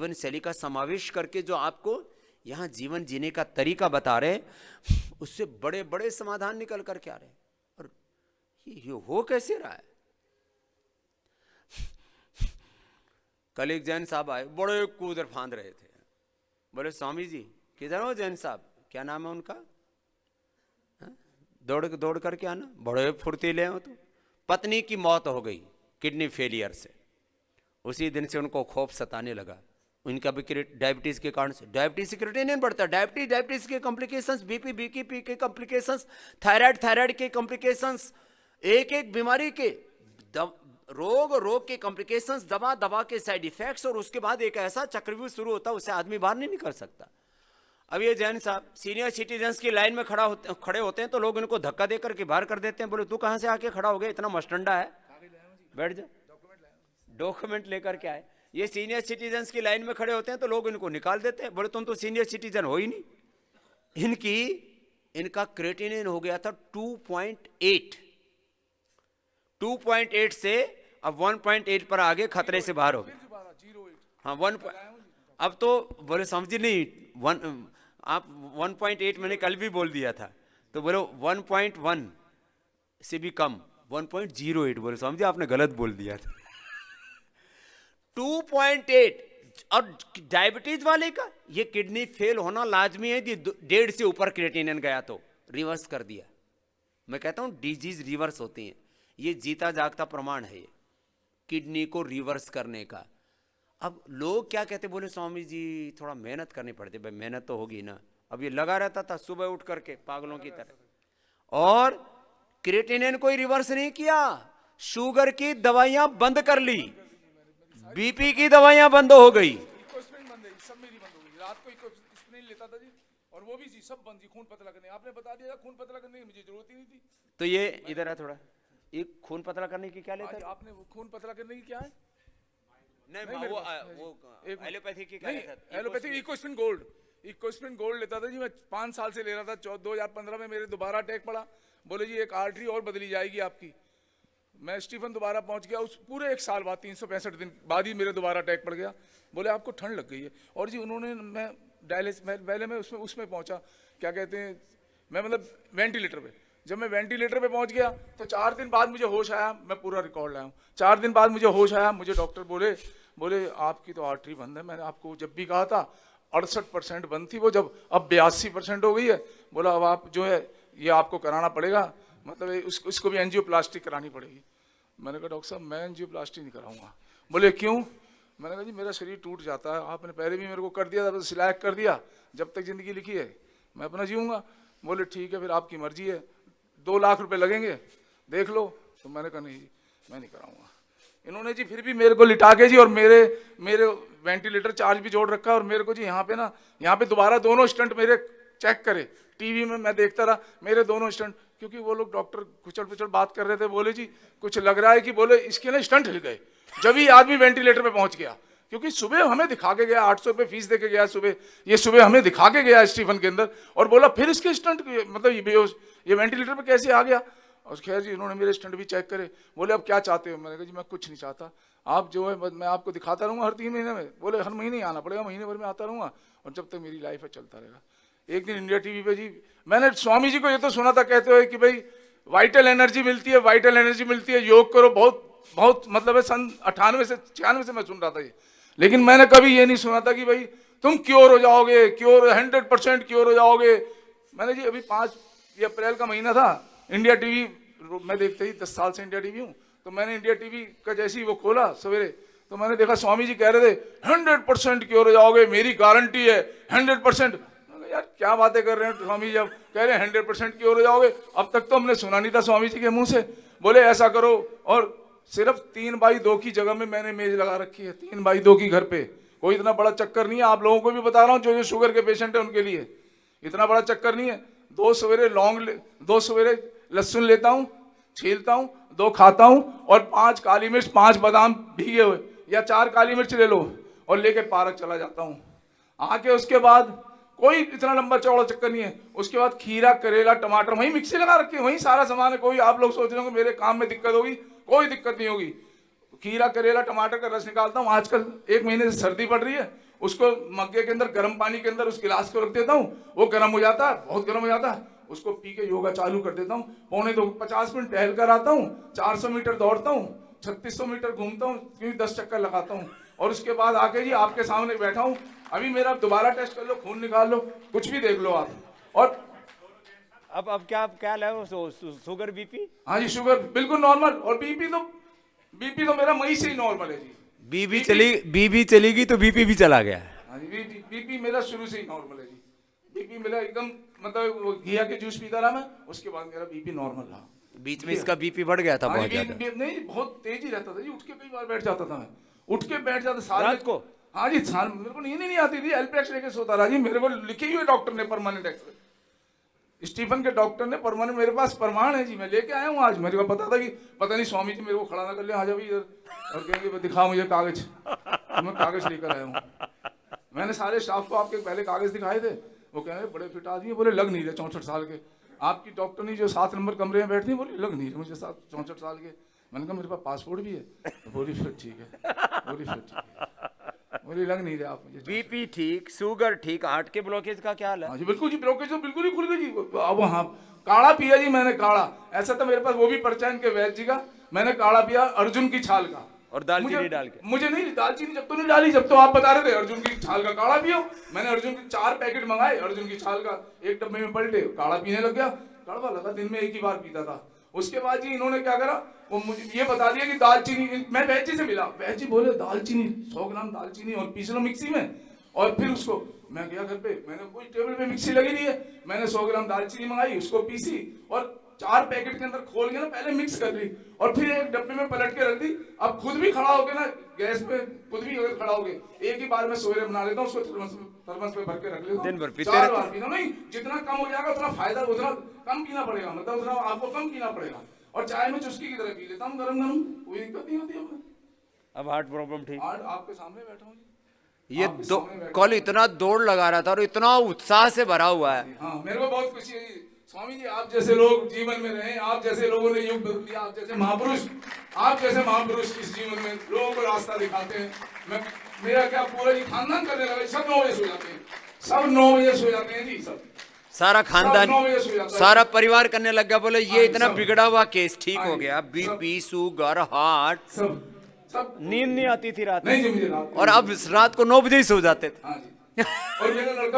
जीवन शैली का समावेश करके जो आपको यहाँ जीवन जीने का तरीका बता रहे, उससे बड़े बड़े समाधान निकल करके आ रहे हैं। और ये हो कैसे रहा है? कल एक जैन साहब आए, बड़े कूदर फांद रहे थे। बोले स्वामी जी किधर हो जैन साहब, क्या नाम है उनका? दौड़ करके आना, बड़े फुर्तीले हो। तो पत्नी की मौत हो गई किडनी फेलियर से। उसी दिन से उनको खौफ सताने लगा। उनका भी डायबिटीज के कारण से, डायबिटीज से क्रिएटिनिन बढ़ता है, डायबिटीज के कॉम्प्लिकेशंस, बीपी के कॉम्प्लिकेशंस, थायराइड के कॉम्प्लिकेशंस, एक बीमारी के रोग के कॉम्प्लिकेशंस, दवा के साइड इफेक्ट्स, और उसके बाद एक ऐसा चक्रव्यूह शुरू होता है, उससे आदमी बाहर नहीं निकल सकता। अब ये जैन साहब सीनियर सिटीजन्स की लाइन में खड़े होते हैं तो लोग इनको धक्का देकर के बाहर कर देते हैं। बोले तू कहां से आके खड़ा हो गया, इतना मस्टंडा है, बैठ जा, डॉक्यूमेंट लेकर के आए। ये सीनियर सिटीजन्स की लाइन में खड़े होते हैं तो लोग इनको निकाल देते हैं। बोले तुम तो सीनियर सिटीजन हो ही नहीं। इनका क्रिएटिनिन हो गया था 2.8 से अब 1.8 पर आगे खतरे से बाहर हो गए। हाँ 1, अब तो बोले समझी नहीं, आप 1.8 मैंने कल भी बोल दिया था, तो बोलो 1.1 से भी कम, 1.08 बोले समझे आपने गलत बोल दिया था। 2.8। और डायबिटीज वाले का ये किडनी फेल होना लाजमी है। 1.5 से ऊपर क्रिएटिनिन गया तो रिवर्स कर दिया। मैं कहता हूं डिजीज रिवर्स होती है, ये जीता जागता प्रमाण है ये किडनी को रिवर्स करने का। अब लोग क्या कहते, बोले स्वामी जी थोड़ा मेहनत करनी पड़ती। भाई मेहनत तो होगी ना। अब ये लगा रहता था सुबह उठ करके पागलों की तरह, और क्रिएटिनिन कोई रिवर्स नहीं किया। शुगर की दवाइयां बंद कर ली, बीपी की दवाइयां बंद हो गई, सब मेरी बंद हो गई। रात को इकोस्प्रिन लेता था जी, और वो भी जी सब बंद जी। खून पतला करने आपने बता दिया, खून पतला करने की मुझे जरूरत ही नहीं थी। तो ये इधर है थोड़ा, एक खून पतला करने की क्या लेता है आपने? वो खून पतला करने की क्या है? नहीं वो एलोपैथी की क्या लेता है? एलोपैथी इकोस्प्रिन गोल्ड लेता था जी। मैं 5 साल से ले रहा था। 2015 में मेरे दोबारा अटैक पड़ा। बोले जी एक आर्टरी और बदली जाएगी आपकी। मैं स्टीफन दोबारा पहुंच गया। उस पूरे 1 साल बाद 365 दिन बाद ही मेरे दोबारा अटैक पड़ गया। बोले आपको ठंड लग गई है। और जी उन्होंने, मैं डायलिसिस पहले मैं उसमें पहुंचा, क्या कहते हैं, मैं मतलब वेंटिलेटर पे। जब मैं वेंटिलेटर पे पहुंच गया तो 4 दिन बाद मुझे होश आया। मैं पूरा रिकॉर्ड लाया हूँ। 4 दिन बाद मुझे होश आया। मुझे डॉक्टर बोले आपकी तो आर्टरी बंद है। मैंने आपको जब भी कहा था 68% बंद थी वो, जब अब 82% हो गई है। बोला अब आप जो है ये आपको कराना पड़ेगा, मतलब उसको भी एंजियोप्लास्टी करानी पड़ेगी। मैंने कहा डॉक्टर साहब मैं एंजियोप्लास्टी नहीं कराऊंगा। बोले क्यों? मैंने कहा जी मेरा शरीर टूट जाता है, आपने पहले भी मेरे को कर दिया था, सिलायक कर दिया। जब तक जिंदगी लिखी है मैं अपना जीऊंगा। बोले ठीक है फिर आपकी मर्जी है, 2 लाख रुपए लगेंगे, देख लो। तो मैंने कहा नहीं मैं नहीं कराऊंगा। इन्होंने जी फिर भी मेरे को लिटा के जी, और मेरे वेंटिलेटर चार्ज भी जोड़ रखा, और मेरे को जी यहाँ पे दोबारा दोनों स्टंट मेरे चेक करे। टीवी में मैं देखता रहा मेरे दोनों स्टंट, क्योंकि वो लोग डॉक्टर कुचल बात कर रहे थे। बोले जी कुछ लग रहा है कि बोले इसके ना स्टंट हिल गए, जब ही आदमी वेंटिलेटर पे पहुंच गया। क्योंकि सुबह हमें दिखा के गया, 800 रुपये फीस दे के गया सुबह हमें दिखा के गया स्टीफन के अंदर, और बोला फिर इसके स्टंट मतलब ये वेंटिलेटर पे कैसे आ गया। और खैर जी उन्होंने मेरे स्टंट भी चेक करे। बोले अब क्या चाहते हो? मैंने कहा जी मैं कुछ नहीं चाहता, आप जो है मैं आपको दिखाता रहूंगा हर 3 महीने में। बोले हर महीने आना पड़ेगा, महीने भर में आता रहूंगा, और जब तक मेरी लाइफ है चलता रहेगा। एक दिन इंडिया टीवी पे जी मैंने स्वामी जी को ये तो सुना था कहते हुए कि भाई वाइटल एनर्जी मिलती है, योग करो। बहुत मतलब है सन 98 से 96 से मैं सुन रहा था ये, लेकिन मैंने कभी ये नहीं सुना था कि भाई तुम क्योर हो जाओगे, 100% क्योर हो जाओगे। मैंने जी अभी 5 अप्रैल का महीना था, इंडिया टीवी मैं देखते ही 10 साल से इंडिया टीवी हूँ, तो मैंने इंडिया टीवी का जैसे ही वो खोला सवेरे, तो मैंने देखा स्वामी जी कह रहे थे 100% क्योर हो जाओगे, मेरी गारंटी है 100%। यार क्या बातें कर रहे हैं स्वामी जी, अब कह रहे हैं 100% क्योर हो जाओगे। अब तक तो हमने सुना नहीं था स्वामी जी के मुंह से। बोले ऐसा करो, और सिर्फ 3x2 की जगह में मैंने मेज लगा रखी है, 3x2 की घर पे। कोई इतना बड़ा चक्कर नहीं है, आप लोगों को भी बता रहा हूँ जो शुगर के पेशेंट है उनके लिए इतना बड़ा चक्कर नहीं है। 2 सवेरे लहसुन लेता हूँ, छीलता हूँ, 2 खाता हूँ, और 5 काली मिर्च, 5 बादाम भीगे हुए, या 4 काली मिर्च ले लो, और लेके पार्क चला जाता हूँ। आके उसके बाद कोई इतना लंबा चौड़ा चक्कर नहीं है। उसके बाद खीरा, करेला, टमाटर वहीं मिक्सी लगा रखी है, वहीं सारा सामान है। कोई आप लोग सोच रहे हो मेरे काम में दिक्कत होगी, कोई दिक्कत नहीं होगी। खीरा, करेला, टमाटर का रस निकालता हूँ। आजकल 1 महीने से सर्दी पड़ रही है, उसको मग्गे के अंदर गर्म पानी के अंदर उस गिलास को रख देता हूँ, वो गर्म हो जाता है, बहुत गर्म हो जाता है, उसको पी के योगा चालू कर देता हूँ। 50 मिनट टहल कर आता हूँ, 400 मीटर दौड़ता हूँ, 3600 मीटर घूमता हूँ, क्योंकि 10 चक्कर लगाता हूँ, और उसके बाद आके जी आपके सामने बैठा हूँ। अभी मेरा दोबारा टेस्ट कर लो, खून निकाल लो, कुछ भी देख लो आप। और अब क्या लेवल शुगर बीपी? हाँ जी, शुगर बिल्कुल नॉर्मल, और बीपी तो मेरा मई से ही नॉर्मल है जी। बीबी चलेगी तो बीपी भी चला गया। हाँ जी, बीपी मेरा शुरू से ही नॉर्मल है जी। बीपी मेरा एकदम, मतलब वो घिया के जूस पीता रहा मैं, उसके बाद मेरा बीपी नॉर्मल रहा। बीच में इसका बीपी बढ़ गया था हाँ बहुत जी, ज्यादा। नहीं बहुत तेज ही रहता था जी, उठ के कई बार बैठ जाता था मैं, उठ के बैठ जाता साल रात को? हाँ जी, साल मेरे को नींद ही नहीं आती थी, एल्प्रेक्स लेके सोता रहा जी। मेरे को लिखे हुए डॉक्टर ने परमानेंट एक्सरे, स्टीफन के डॉक्टर ने परमानेंट, मेरे पास प्रमाण है जी, मैं लेके आया हूँ आज। मेरे को पता था कि पता नहीं स्वामी जी मेरे को खड़ा ना कर ले, आ जाओ इधर, और कहेंगे दिखाओ मुझे कागज, तो मैं कागज लेकर आया हूँ। मैंने सारे स्टाफ को आपके पहले कागज दिखाए थे, वो कह रहे बड़े फिट आदमी, बोले लग नहीं रहे 64 साल के। आपकी डॉक्टरनी जो 7 नंबर कमरे में बैठती है, बोली लग नहीं रहे मुझे 64 साल के। मैंने कहा मेरे पास पासपोर्ट भी है, तो बोली फिर ठीक है, बोली फिर ठीक है, बोली लग नहीं रहे आप मुझे। बीपी ठीक, शुगर ठीक, हार्ट के ब्लॉकेज का क्या हाल है? हाँ जी बिल्कुल जी, ब्लॉकेज तो बिल्कुल ही खुल गई जी। अब हाँ, काढ़ा पिया जी मैंने, काढ़ा ऐसा था मेरे पास, वो भी परचैन के वैद्य जी का। मैंने काढ़ा पिया अर्जुन की छाल का, और दालचीनी डाल के? मुझे नहीं, दालचीनी जब तो नहीं डाली, जब तो आप बता रहे थे अर्जुन की छाल का काढ़ा पियो। मैंने अर्जुन की 4 पैकेट मंगाए अर्जुन की छाल का, एक डब्बे में पलटे, काढ़ा पीने लग गया। कड़वा लगा, दिन में 1 ही बार पीता था। उसके बाद जी इन्होंने क्या करा, वो मुझे ये बता दिया कि दालचीनी, मैं वैद्य से मिला, वैद्य जी बोले दालचीनी 100 ग्राम दालचीनी और पीस लो मिक्सी में। और फिर उसको मैं गया घर पे, मैंने कोई टेबल पे मिक्सी लगी नहीं है, मैंने 100 ग्राम दालचीनी मंगाई, उसको पीसी और 4 पैकेट के अंदर खोल के ना पहले मिक्स कर ली, और फिर एक डब्बे में पलट के रख दी। अब खुद भी खड़ा होके ना गैस पे, खुद भी अगर खड़ा होके एक ही बार में सोरे बना लेता हूँ, उसको थर्मस पे भर के रख लेता हूँ, दिन भर पीते 4 बार पीना। नहीं, जितना कम हो जाएगा उतना फायदा, उतना कम पीना पड़ेगा, मतलब उतना आपको कम पीना पड़ेगा। और चाय में चुस्की की तरह पी लेता हूँ गरम गरम, कोई दिक्कत नहीं होती है। अब हार्ट प्रॉब्लम ठीक? आज आपके सामने बैठा हूँ जी। ये कल इतना दौड़ लगा रहा था और इतना उत्साह से भरा हुआ है। हाँ, मेरे को बहुत खुशी है जी। स्वामी जी आप जैसे लोग जीवन में रहे, आप जैसे लोगों ने युग बदल दिया, आप जैसे महापुरुष इस जीवन में लोगों को रास्ता दिखाते हैं। मैं, मेरा क्या पूरा ही खानदान करने लगा, सब 9 बजे सो जाते हैं, सब 9 बजे सो जाते हैं जी, सब सारा खानदान, 9 बजे सो जाता है, सारा परिवार करने लग गया। बोले ये इतना सब। बिगड़ा हुआ केस ठीक हाँ हो जी, गया, सब। BP, sugar, heart. सब नींद नहीं आती थी रात में? नहीं जी, मुझे रात और अब रात को 9 बजे ही सो जाते थे। हाँ जी। और मेरा लड़का